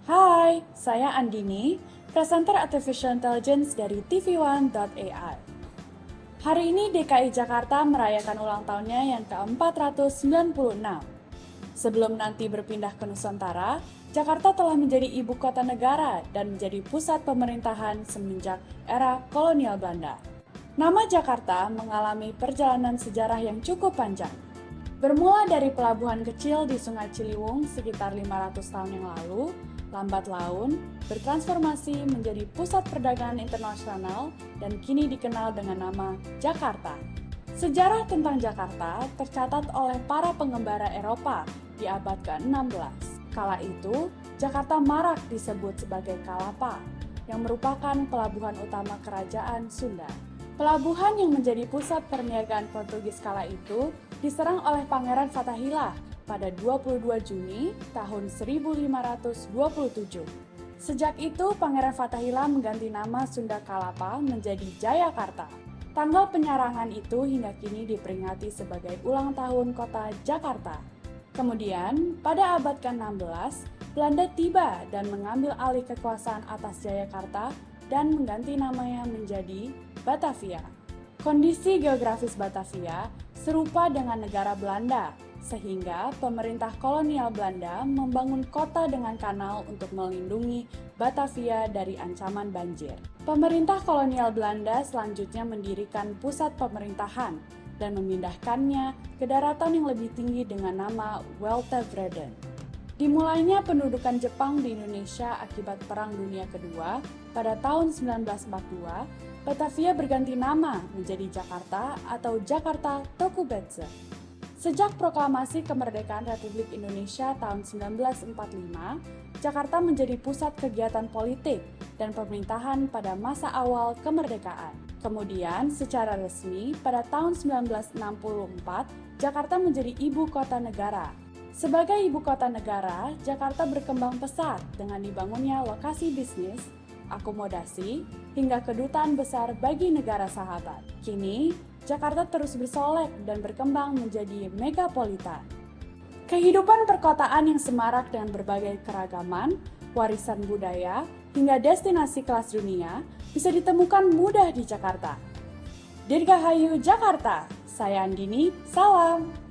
Hai, saya Andini, presenter Artificial Intelligence dari TV1.ai. Hari ini DKI Jakarta merayakan ulang tahunnya yang ke-496. Sebelum nanti berpindah ke Nusantara, Jakarta telah menjadi ibu kota negara dan menjadi pusat pemerintahan semenjak era kolonial Belanda. Nama Jakarta mengalami perjalanan sejarah yang cukup panjang. Bermula dari pelabuhan kecil di Sungai Ciliwung sekitar 500 tahun yang lalu, lambat laun bertransformasi menjadi pusat perdagangan internasional dan kini dikenal dengan nama Jakarta. Sejarah tentang Jakarta tercatat oleh para pengembara Eropa di abad ke-16. Kala itu, Jakarta marak disebut sebagai Kalapa, yang merupakan pelabuhan utama kerajaan Sunda. Pelabuhan yang menjadi pusat perniagaan Portugis kala itu diserang oleh Pangeran Fathahillah pada 22 Juni tahun 1527. Sejak itu, Pangeran Fathahillah mengganti nama Sunda Kalapa menjadi Jayakarta. Tanggal penyerangan itu hingga kini diperingati sebagai ulang tahun kota Jakarta. Kemudian, pada abad ke-16, Belanda tiba dan mengambil alih kekuasaan atas Jayakarta dan mengganti namanya menjadi Batavia. Kondisi geografis Batavia serupa dengan negara Belanda, sehingga pemerintah kolonial Belanda membangun kota dengan kanal untuk melindungi Batavia dari ancaman banjir. Pemerintah kolonial Belanda selanjutnya mendirikan pusat pemerintahan dan memindahkannya ke daratan yang lebih tinggi dengan nama Weltevreden. Dimulainya pendudukan Jepang di Indonesia akibat Perang Dunia Kedua pada tahun 1942, Batavia berganti nama menjadi Jakarta atau Jakarta Tokubetsu. Sejak proklamasi kemerdekaan Republik Indonesia tahun 1945, Jakarta menjadi pusat kegiatan politik dan pemerintahan pada masa awal kemerdekaan. Kemudian, secara resmi pada tahun 1964, Jakarta menjadi ibu kota negara. Sebagai ibu kota negara, Jakarta berkembang pesat dengan dibangunnya lokasi bisnis, akomodasi, hingga kedutaan besar bagi negara sahabat. Kini, Jakarta terus bersolek dan berkembang menjadi megapolitan. Kehidupan perkotaan yang semarak dengan berbagai keragaman, warisan budaya, hingga destinasi kelas dunia bisa ditemukan mudah di Jakarta. Dirgahayu Jakarta, saya Andini, salam!